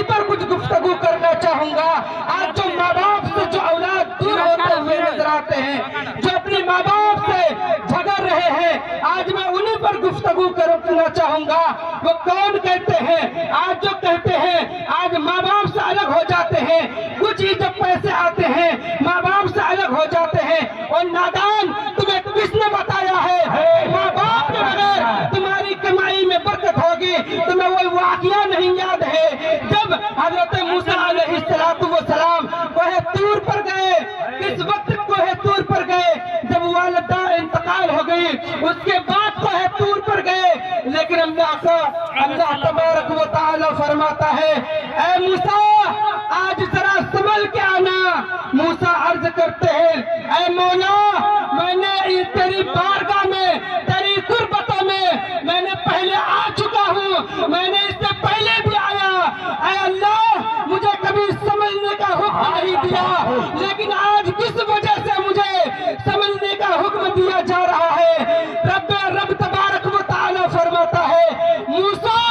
پر کچھ گفتگو کرنا چاہوں گا۔ آج جو ماں باپ سے جو اولاد دور ہوتے ہوئے نظر آتے ہیں، جو اپنے ماں باپ سے جھگڑ رہے ہیں، آج میں انہیں پر گفتگو کرنا چاہوں گا۔ وہ کون کہتے ہیں؟ آج جو کہتے ہیں آج ماں باپ سے الگ ہو جاتے ہیں، کچھ ہی جب پیسے آتے ہیں ماں باپ سے الگ ہو جاتے ہیں۔ اور نادان، تمہیں کس نے بتایا ہے ماں باپ کے بغیر تمہاری کمائی میں برکت ہوگی؟ تمہیں وہ واقعہ نہیں یاد ہے جب حضرت موسیٰ علیہ السلام کوہ طور پر گئے؟ کس وقت کوہ طور پر گئے؟ جب والدہ انتقال ہو گئی، اس کے بعد کوہ طور پر گئے۔ لیکن اللہ تبارک و تعالی فرماتا ہے، اے موسیٰ آج ذرا سنبھل کے آنا۔ موسیٰ عرض کرتے ہیں، اے مولا میں نے تیری بارگاہ میں، تیری قربتوں میں نے پہلے آ چکا ہوں، میں نے اس سے پہلے بھی آیا۔ اے اللہ مجھے کبھی سمجھنے کا حکم نہیں دیا، لیکن آج کس وجہ سے مجھے سمجھنے کا حکم دیا جا رہا ہے؟ رب تبارک و تعالی فرماتا ہے، موسیٰ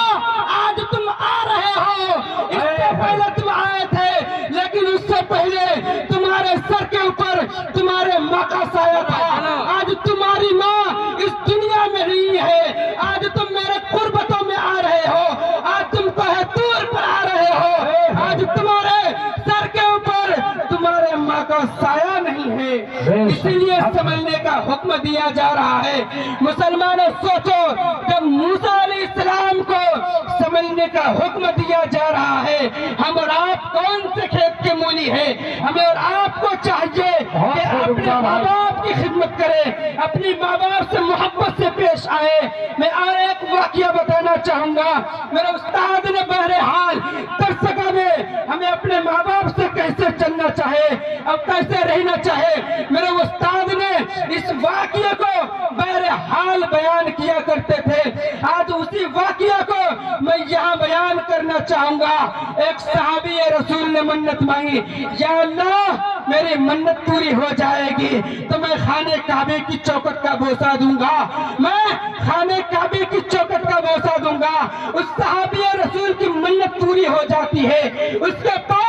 آج تم آ رہے ہو، اس سے پہلے تم آئے تھے، لیکن اس سے پہلے تمہارے سر کے اوپر تمہارے ماں کا سایہ تھا۔ آج تمہاری ماں اس دنیا میں نہیں ہے، آج تم میرے قربتوں میں آ رہے ہو، آج تم کوہ طور پر آ رہے ہو، آج تمہارے سر کے اوپر تمہارے ماں کا سایہ نہیں ہے، اسی لیے سمجھنے کا حکم دیا جا رہا ہے۔ مسلمانوں سوچو، جب موسیٰ علیہ السلام کو سمجھنے کا حکم دیا جا رہا ہے، ہم اور آپ کون سے کھیت کے مولی ہیں؟ ہمیں اور آپ کو چاہیے کہ اپنے ماں باپ کی خدمت کریں، اپنی ماں باپ سے محبت سے پیش آئے۔ میں اور ایک واقعہ بتانا چاہوں گا۔ میرے استاد نے بہرحال درسگاہ میں ہمیں اپنے ماں باپ سے کیسے چلنا چاہے، اب کیسے رہنا چاہے، میرے استاد نے اس واقعے کو بہرحال بیان کیا کرتے تھے۔ آج اسی واقعہ کو میں یہاں بیان کرنا چاہوں گا۔ ایک صحابی رسول نے منت مانگی، یا اللہ میری منت پوری ہو جائے گی تو میں خانے کعبے کی چوکٹ کا بوسہ دوں گا، میں خانے کعبے کی چوکٹ کا بوسہ دوں گا۔ اس صحابی رسول کی منت پوری ہو جاتی ہے، اس کے پاس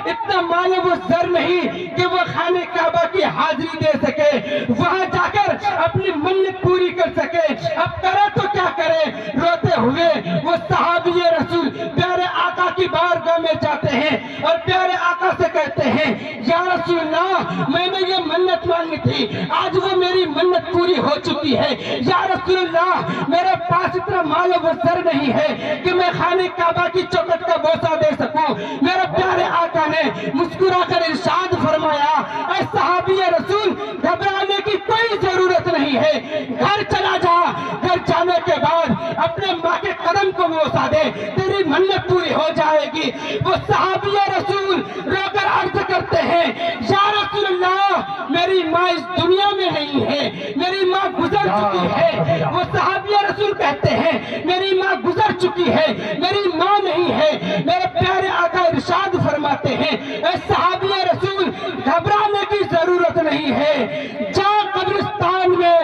اتنا مال و زر نہیں کہ وہ خانے کعبہ کی حاضری دے سکے، وہاں جا کر اپنی منت پوری کر سکے۔ اب کرے تو کیا کرے؟ روتے ہوئے وہ صحابی رسول پیارے آقا کی بارگاہ میں جاتے ہیں اور پیارے آقا سے کہتے ہیں، یا رسول اللہ میں نے یہ منت مانگی تھی، آج وہ میری منت پوری ہو چکی ہے۔ یا رسول اللہ میرے پاس اتنا مال و زر نہیں ہے کہ میں خانے کعبہ کی چوکٹ کا بوسہ دے سکوں۔ میرے پیارے آقا نے مسکرا کر ارشاد فرمایا، اے صحابی رسول گھبرانے کی کوئی ضرورت نہیں ہے، گھر چلا جا، گھر جانے کے بعد اپنے ماں کے قدم کو بوسہ دے، تیری منت پوری ہو جائے گی۔ وہ صحابی رسول رو کر عرض کرتے ہیں، یا رسول اللہ میری ماں اس دنیا میں نہیں ہے، میری ماں گزر چکی ہے۔ وہ صحابی رسول کہتے ہیں، میری ماں گزر چکی ہے، میری ماں نہیں ہے۔ میرے پیارے آقا ارشاد فرماتے ہیں، اے صحابی رسول گھبرانے کی ضرورت نہیں ہے، جا قبرستان میں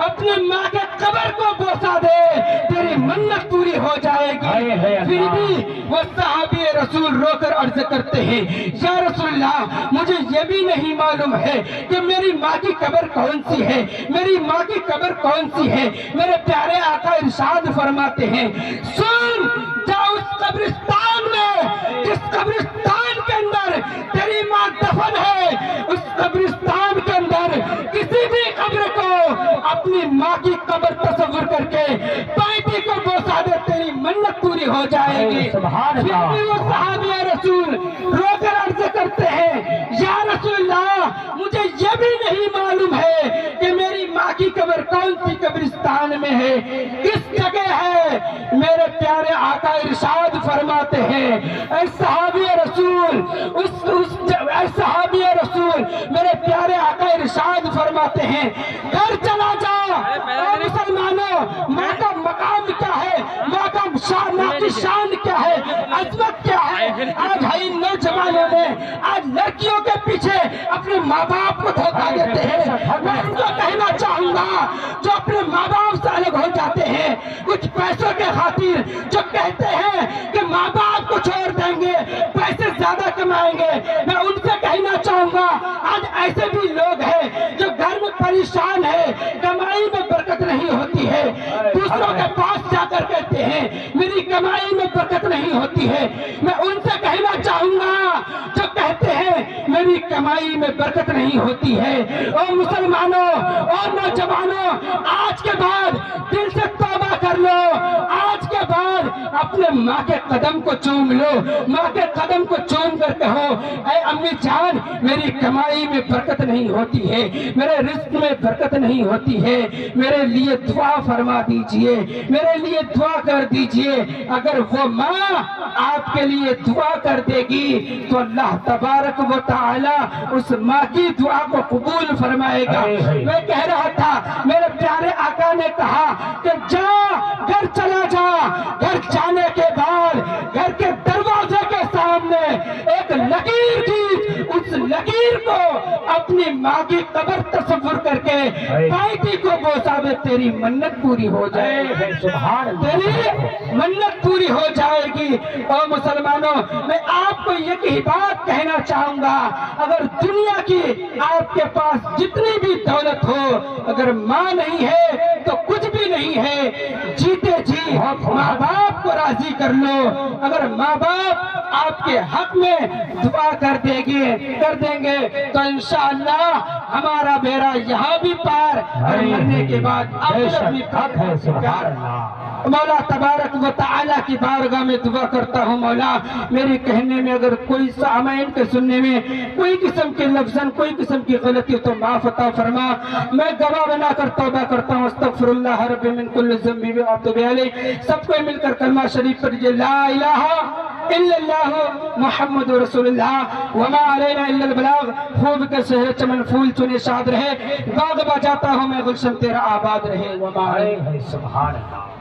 اپنے ماں کے قبر کو بوسہ دے، تیری منت پوری ہو جائے گی۔ پھر بھی وہ صحابی رسول رو کر عرض کرتے ہیں، یا رسول اللہ مجھے یہ بھی نہیں معلوم ہے کہ میری ماں کی قبر کون سی ہے، میری ماں کی قبر کون سی ہے۔ میرے پیارے آقا ارشاد فرماتے ہیں، سن جا اس قبرستان میں جس قبرستان کے اندر تیری ماں دفن ہے، اس قبرستان کے اندر کسی بھی قبر کو اپنی ماں کی قبر تصور کر کے پائٹی کو بوسہ دے، تیری منت پوری ہو جائے گی۔ پھر بھی وہ صحابی رسول رو کر عرض کرتے ہیں، یا رسول اللہ مجھے یہ بھی نہیں معلوم ہے کہ میری ماں کی قبر کون سی قبرستان میں ہے، کس جگہ ہے۔ میرے پیارے آقا ارشاد فرماتے ہیں، اے صحابی رسول اے صحابی رسول میرے پیارے آقا ارشاد فرماتے ہیں، گھر چلا جا۔ اے مسلمانوں ماں کا مقام کیا ہے، ماں کی شان کیا ہے، عظمت کیا ہے۔ آج ہی نوجوانوں نے آج لڑکیوں کے پیچھے اپنے ماں باپ کو دھوکہ دیتے ہیں۔ میں ان کو کہنا چاہوں گا جو اپنے ماں باپ سے الگ ہو جاتے ہیں کچھ پیسوں کے خاطر، جو کہتے ہیں کہ ماں باپ کو چھوڑ دیں گے گے پیسے زیادہ کمائیں گے. میں ان سے کہنا چاہوں گا آج ایسے بھی لوگ ہیں جو گھر میں پریشان ہے, کمائی میں برکت نہیں ہوتی ہے, دوسروں کے پاس جا کر کہتے ہیں میری کمائی میں برکت نہیں ہوتی ہے. میں ان سے کہنا چاہوں گا جو کہتے ہیں میری کمائی میں برکت نہیں ہوتی ہے, اور مسلمانوں اور نوجوانوں آج کے بعد دل سے توبہ کر لو. آج کے بعد اپنے ماں کے قدم کو چوم لو, ماں کے قدم کو چوم کر کہو اے امی جان میری کمائی میں برکت نہیں ہوتی ہے, میرے رزق میں برکت نہیں ہوتی ہے, میرے لیے دعا فرما دیجئے, میرے لیے دعا کر دیجئے. اگر وہ ماں آپ کے لیے دعا کر دے گی تو اللہ تبارک و تعالی اس ماں کی دعا کو قبول فرمائے گا. میں کہہ رہا تھا میرے پیارے آقا نے کہا کہ جا گھر چلا جا, گھر جانے کے بعد گھر کے دروازے کے سامنے ایک لکیر کھینچ, اس لکیر کو اپنی ماں کی قبر تصور کر کے بیٹی کو بوسا دے, تیری منت پوری ہو جائے, تیری منت پوری ہو جائے گی. اور مسلمانوں میں آپ کو یہ بات کہنا چاہوں گا, اگر دنیا کی آپ کے پاس جتنی بھی دولت ہو اگر ماں نہیں ہے تو کچھ بھی نہیں ہے. جیتے جی ماں باپ کو راضی کر لو. اگر ماں باپ آپ کے حق میں دعا کر دیں گے تو انشاءاللہ ہمارا بیڑا یہاں بھی پار, اور مرنے کے بعد بھی پار. مولا تبارک و تعالیٰ کی بارگاہ میں دعا کرتا ہوں مولا میری کہنے میں اگر کوئی سامعین کے سننے میں کوئی قسم کے لفظاً کوئی قسم کی غلطی تو معاف عطا فرما. میں گواہ بنا کر توبہ کرتا ہوں استغفر اللہ رب من کل ذنب و اتوب الیہ. سب کو مل کر کلمہ شریف پڑھیے لا الہ الا اللہ محمد رسول اللہ وما علینا الا البلاغ. خوب کے شہر چمن پھول چنے شاد رہے, باغ بجاتا ہوں میں گلشن تیرا آباد رہے. وما علینا. سبحان اللہ.